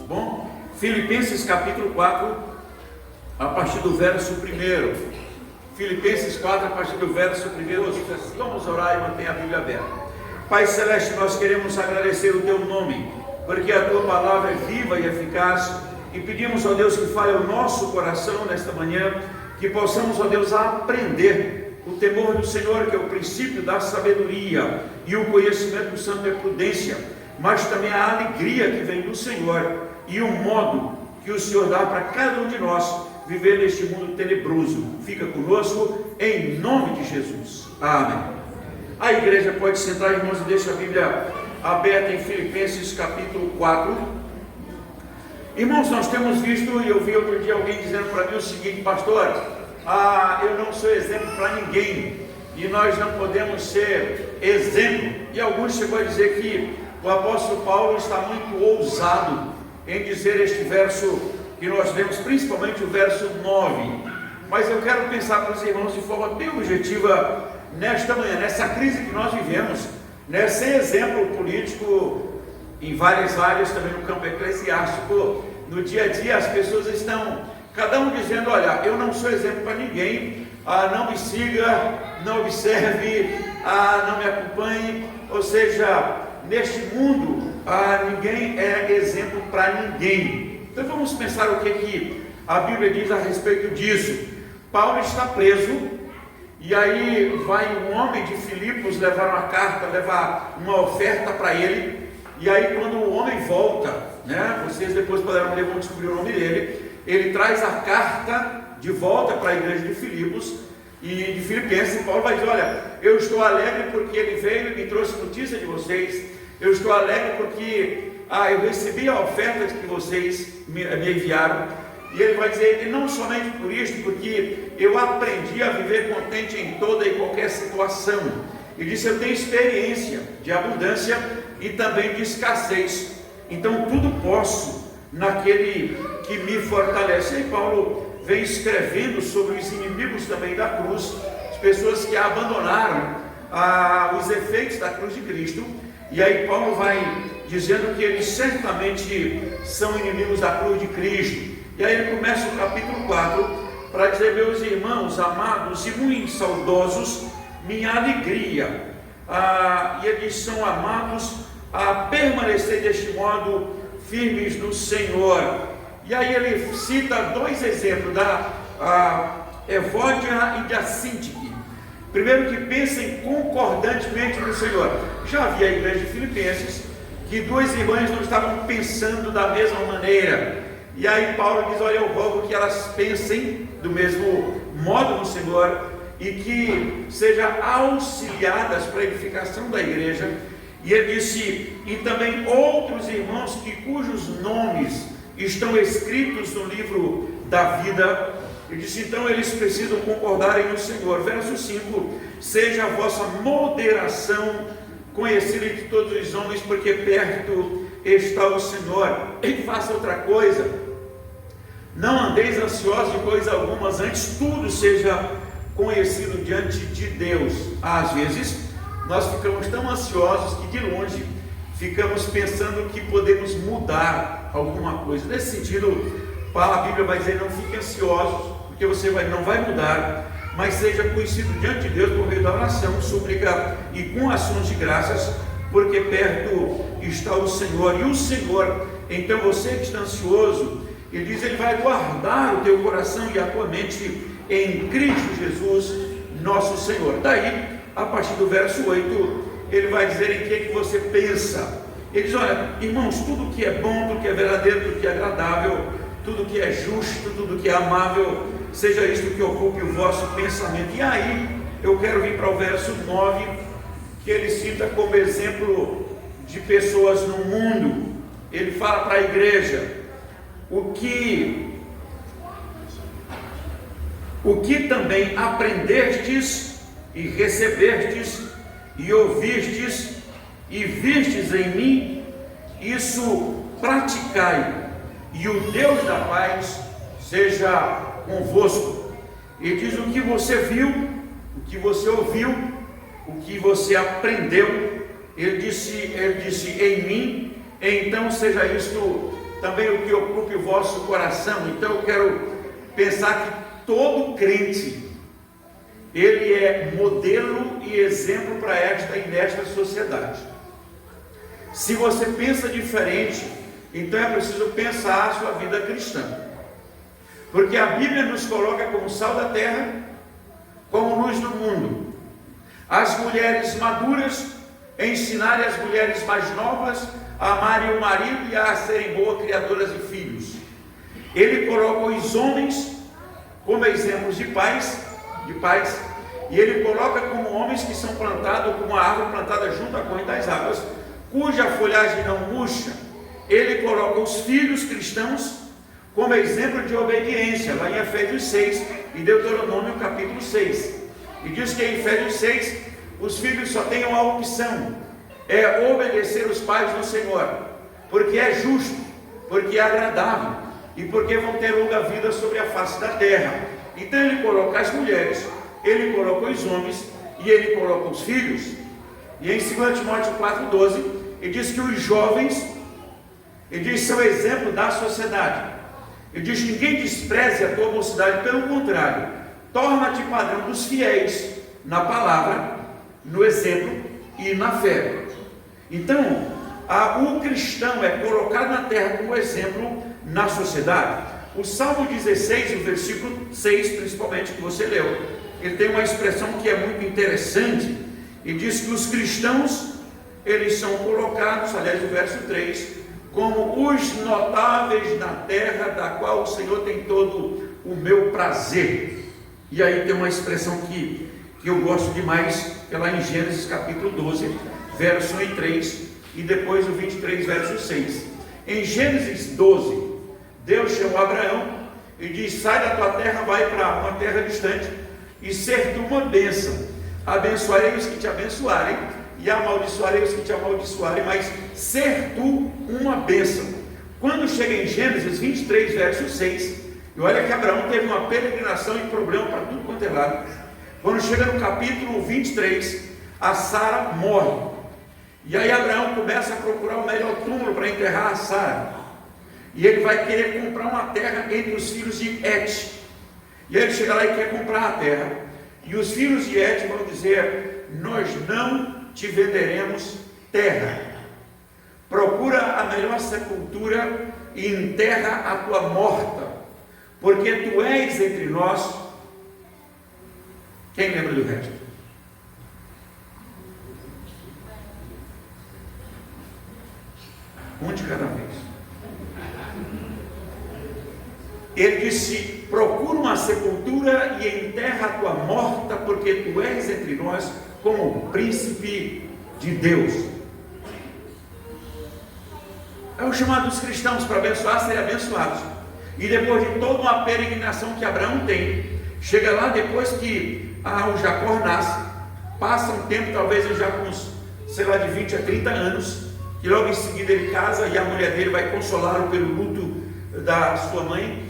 Bom, Filipenses capítulo 4, a partir do verso 1. Filipenses 4, a partir do verso 1. Vamos orar e manter a Bíblia aberta. Pai Celeste, nós queremos agradecer o Teu nome, porque a Tua palavra é viva e eficaz, e pedimos, ó Deus, que fale ao nosso coração nesta manhã, que possamos, ó Deus, aprender o temor do Senhor, que é o princípio da sabedoria, e o conhecimento do santo é prudência, mas também a alegria que vem do Senhor, e o modo que o Senhor dá para cada um de nós viver neste mundo tenebroso. Fica conosco, em nome de Jesus. Amém. A igreja pode sentar, irmãos, e deixa a Bíblia aberta em Filipenses capítulo 4. Irmãos, nós temos visto, e eu vi outro dia alguém dizendo para mim o seguinte: pastor, eu não sou exemplo para ninguém, e nós não podemos ser exemplo. E alguns chegou a dizer que o apóstolo Paulo está muito ousado em dizer este verso que nós vemos, principalmente o verso 9. Mas eu quero pensar para os irmãos de forma bem objetiva nesta manhã, nessa crise que nós vivemos, nesse exemplo político em várias áreas, também no campo eclesiástico. No dia a dia as pessoas estão, cada um dizendo: olha, eu não sou exemplo para ninguém, não me siga, não observe, não me acompanhe. Ou seja, neste mundo ninguém é exemplo para ninguém. Então vamos pensar o que a Bíblia diz a respeito disso. Paulo está preso, e aí vai um homem de Filipos levar uma carta, levar uma oferta para ele. E aí quando o homem volta, vocês depois poderão ler, vão descobrir o nome dele. Ele traz a carta de volta para a igreja de Filipos e de Filipenses. E Paulo vai dizer: olha, eu estou alegre porque ele veio e me trouxe notícia de vocês. Eu estou alegre porque eu recebi a oferta que vocês me enviaram. E ele vai dizer: e não somente por isto, porque eu aprendi a viver contente em toda e qualquer situação. Ele disse: eu tenho experiência de abundância e também de escassez, então tudo posso naquele que me fortalece. E Paulo vem escrevendo sobre os inimigos também da cruz, as pessoas que abandonaram os efeitos da cruz de Cristo. E aí Paulo vai dizendo que eles certamente são inimigos da cruz de Cristo. E aí ele começa o capítulo 4 para dizer: meus irmãos amados e muito saudosos, minha alegria. E eles são amados a permanecer deste modo firmes no Senhor. E aí ele cita dois exemplos, da Evódia e da Síntique. Primeiro, que pensem concordantemente no Senhor. Já havia a igreja de Filipenses que duas irmãs não estavam pensando da mesma maneira. E aí Paulo diz: olha, eu rogo que elas pensem do mesmo modo no Senhor e que sejam auxiliadas para a edificação da igreja. E ele disse: e também outros irmãos cujos nomes estão escritos no livro da vida. Ele disse: então eles precisam concordarem no Senhor. Verso 5: seja a vossa moderação conhecida entre todos os homens, porque perto está o Senhor. E faça outra coisa: não andeis ansiosos de coisa alguma, mas antes tudo seja conhecido diante de Deus. Às vezes nós ficamos tão ansiosos que de longe ficamos pensando que podemos mudar alguma coisa. Nesse sentido, a Bíblia vai dizer: não fiquem ansiosos, porque você não vai mudar, mas seja conhecido diante de Deus por meio da oração, súplica e com ações de graças, porque perto está o Senhor. E o Senhor, então você que está ansioso, ele diz: ele vai guardar o teu coração e a tua mente em Cristo Jesus, nosso Senhor. Daí, a partir do verso 8, ele vai dizer em que você pensa. Ele diz: olha, irmãos, tudo que é bom, tudo que é verdadeiro, tudo que é agradável, tudo que é justo, tudo que é amável, seja isto que ocupe o vosso pensamento. E aí, eu quero vir para o verso 9, que ele cita como exemplo de pessoas no mundo. Ele fala para a igreja: o que também aprendestes e recebestes e ouvistes e vistes em mim, isso praticai, e o Deus da paz seja convosco. E diz: o que você viu, o que você ouviu, o que você aprendeu, ele disse em mim, então seja isto também o que ocupe o vosso coração. Então eu quero pensar que todo crente, ele é modelo e exemplo para esta e nesta sociedade. Se você pensa diferente, então é preciso pensar a sua vida cristã, porque a Bíblia nos coloca como sal da terra, como luz do mundo. As mulheres maduras ensinarem as mulheres mais novas a amarem o marido e a serem boas criadoras de filhos. Ele coloca os homens como exemplos de pais, e ele coloca como homens que são plantados como uma árvore plantada junto à corrente das águas, cuja folhagem não murcha. Ele coloca os filhos cristãos como exemplo de obediência, lá em Efésios 6 e Deuteronômio capítulo 6. E diz que em Efésios 6, os filhos só têm uma opção, é obedecer os pais no Senhor, porque é justo, porque é agradável, e porque vão ter longa vida sobre a face da terra. Então ele coloca as mulheres, ele coloca os homens, e ele coloca os filhos. E em 2 Timóteo 4,12, ele diz que os jovens, ele diz, são exemplo da sociedade. Ele diz: ninguém despreze a tua mocidade, pelo contrário, torna-te padrão dos fiéis na palavra, no exemplo e na fé. Então, o cristão é colocado na terra como exemplo na sociedade. O Salmo 16, o versículo 6, principalmente, que você leu, ele tem uma expressão que é muito interessante, e diz que os cristãos, eles são colocados, aliás, o verso 3, como os notáveis na terra, da qual o Senhor tem todo o meu prazer. E aí tem uma expressão que eu gosto demais, que é lá em Gênesis capítulo 12, verso 1 e 3, e depois o 23, verso 6. Em Gênesis 12, Deus chamou Abraão e diz: sai da tua terra, vai para uma terra distante, e ser tu uma bênção. Abençoarei os que te abençoarem, e amaldiçoarei os que te amaldiçoarem, mas ser tu uma bênção. Quando chega em Gênesis 23, verso 6, e olha que Abraão teve uma peregrinação e problema para tudo quanto é lado. Quando chega no capítulo 23, a Sara morre, e aí Abraão começa a procurar o melhor túmulo para enterrar a Sara, e ele vai querer comprar uma terra entre os filhos de Et. E aí ele chega lá e quer comprar a terra, e os filhos de Et vão dizer: nós não te venderemos terra, procura a melhor sepultura e enterra a tua morta, porque tu és entre nós. Quem lembra do resto? Um de cada vez. Ele disse: procura uma sepultura e enterra a tua morta, porque tu és entre nós como príncipe de Deus. É o chamado dos cristãos para abençoar, serem abençoados. E depois de toda uma peregrinação que Abraão tem, chega lá depois que o Jacó nasce, passa um tempo, talvez ele já com uns, sei lá, de 20 a 30 anos, que logo em seguida ele casa e a mulher dele vai consolá-lo pelo luto da sua mãe.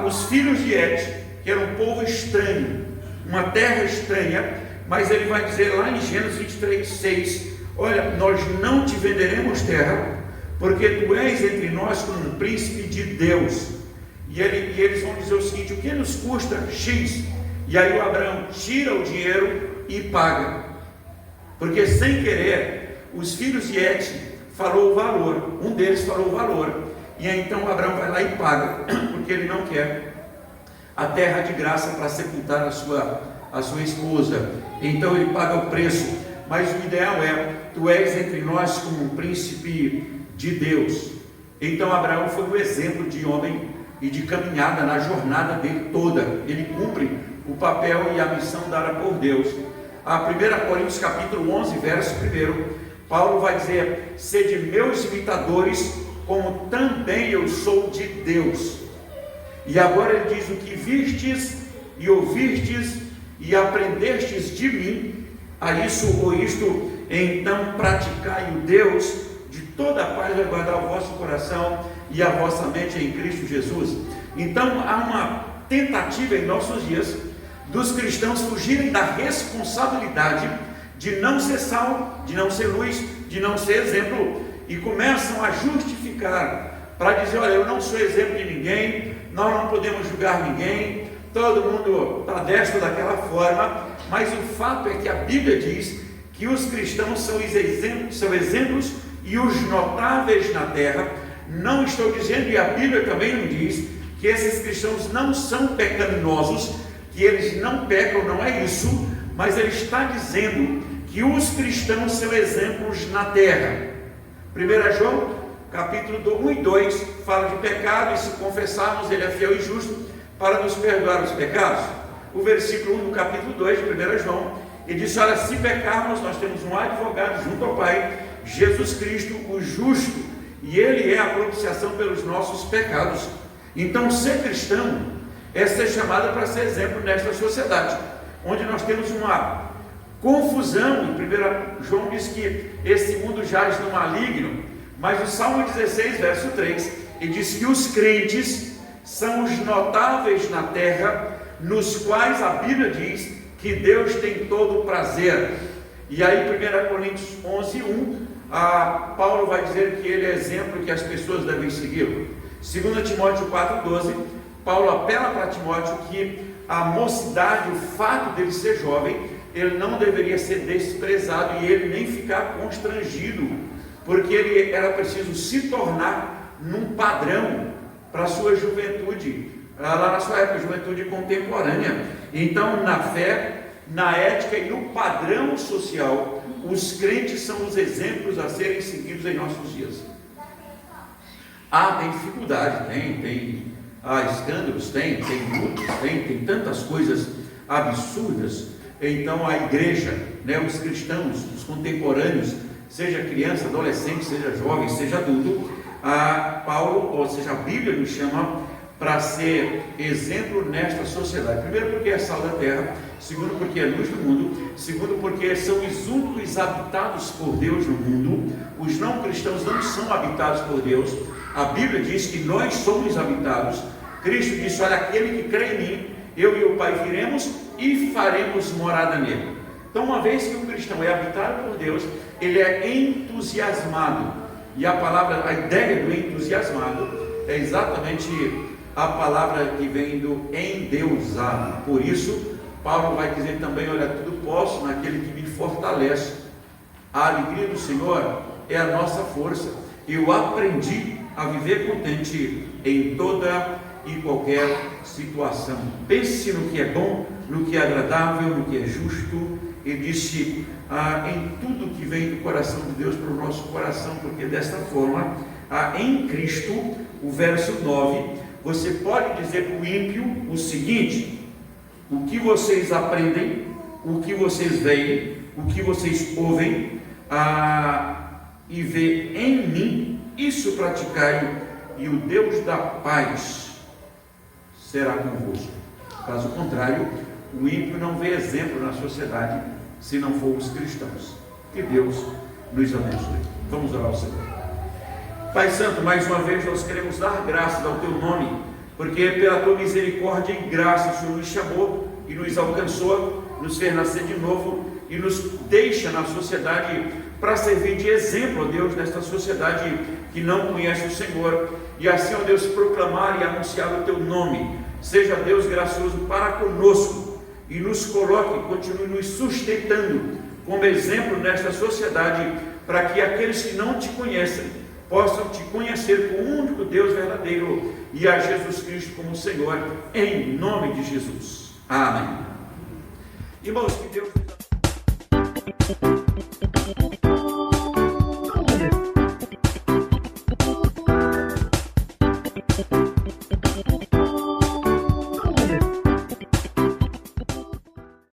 Os filhos de Et, que era um povo estranho, uma terra estranha, mas ele vai dizer lá em Gênesis 23, 6, olha, nós não te venderemos terra, porque tu és entre nós como um príncipe de Deus. E eles vão dizer o seguinte: o que nos custa X? E aí o Abraão tira o dinheiro e paga, porque sem querer os filhos de Et falou o valor, um deles falou o valor, e aí, então Abraão vai lá e paga, porque ele não quer a terra de graça para sepultar a sua esposa. Então ele paga o preço, mas o ideal é: tu és entre nós como um príncipe de Deus. Então Abraão foi o exemplo de homem e de caminhada na jornada dele toda. Ele cumpre o papel e a missão dada por Deus. A 1 Coríntios capítulo 11, verso 1, Paulo vai dizer: sede meus imitadores, como também eu sou de Deus. E agora ele diz: o que vistes e ouvistes e aprendestes de mim, a isso ou isto, então praticai o Deus de toda a paz vai guardar o vosso coração e a vossa mente é em Cristo Jesus. Então há uma tentativa em nossos dias dos cristãos fugirem da responsabilidade de não ser sal, de não ser luz, de não ser exemplo, e começam a justificar para dizer: olha, eu não sou exemplo de ninguém, nós não podemos julgar ninguém, todo mundo está destro daquela forma. Mas o fato é que a Bíblia diz que os cristãos são exemplos e os notáveis na terra. Não estou dizendo, e a Bíblia também não diz, que esses cristãos não são pecaminosos, que eles não pecam, não é isso, mas ele está dizendo que os cristãos são exemplos na terra. 1 João, capítulo 1 e 2, fala de pecado, e se confessarmos, ele é fiel e justo para nos perdoar os pecados. O versículo 1 do capítulo 2 de 1 João, ele diz: olha, se pecarmos, nós temos um advogado junto ao Pai, Jesus Cristo, o justo, e ele é a propiciação pelos nossos pecados. Então, ser cristão é ser chamado para ser exemplo nesta sociedade, onde nós temos uma confusão. Em 1 João diz que esse mundo jaz no maligno, mas o Salmo 16, verso 3, ele diz que os crentes são os notáveis na terra, nos quais a Bíblia diz que Deus tem todo o prazer. E aí 1 Coríntios 11, 1, Paulo vai dizer que ele é exemplo que as pessoas devem segui-lo. 2 Timóteo 4, 12, Paulo apela para Timóteo que a mocidade, o fato dele ser jovem, ele não deveria ser desprezado e ele nem ficar constrangido, porque ele era preciso se tornar num padrão para a sua juventude, lá na sua época, juventude contemporânea. Então, na fé, na ética e no padrão social, os crentes são os exemplos a serem seguidos em nossos dias. Tem dificuldade, tem escândalos, tem lutas, tem tantas coisas absurdas. Então a igreja, os cristãos, os contemporâneos, seja criança, adolescente, seja jovem, seja adulto, Paulo, ou seja, a Bíblia nos chama para ser exemplo nesta sociedade. Primeiro, porque é sal da terra. Segundo, porque é luz do mundo. Segundo, porque são os únicos habitados por Deus no mundo. Os não cristãos não são habitados por Deus. A Bíblia diz que nós somos habitados. Cristo disse: olha, aquele que crê em mim, eu e o Pai viremos e faremos morada nele. Então, uma vez que o cristão é habitado por Deus, ele é entusiasmado. E a ideia do entusiasmado é exatamente a palavra que vem do endeusado. Por isso, Paulo vai dizer também: olha, tudo posso naquele que me fortalece. A alegria do Senhor é a nossa força. Eu aprendi a viver contente em toda e qualquer situação. Pense no que é bom, no que é agradável, no que é justo. Ele disse em tudo que vem do coração de Deus para o nosso coração, porque desta forma, em Cristo, o verso 9, você pode dizer para o ímpio o seguinte: o que vocês aprendem, o que vocês veem, o que vocês ouvem e vê em mim, isso praticai, e o Deus da paz será convosco. Caso contrário, o ímpio não vê exemplo na sociedade se não for os cristãos. Que Deus nos abençoe. Vamos orar ao Senhor. Pai Santo, mais uma vez nós queremos dar graças ao Teu nome, porque pela Tua misericórdia e graça o Senhor nos chamou e nos alcançou, nos fez nascer de novo e nos deixa na sociedade para servir de exemplo, ó Deus, nesta sociedade que não conhece o Senhor, e assim, ó Deus, proclamar e anunciar o Teu nome. Seja Deus gracioso para conosco e nos coloque, continue nos sustentando como exemplo nesta sociedade, para que aqueles que não Te conhecem possam Te conhecer como o único Deus verdadeiro e a Jesus Cristo como Senhor, em nome de Jesus. Amém. Irmãos, que Deus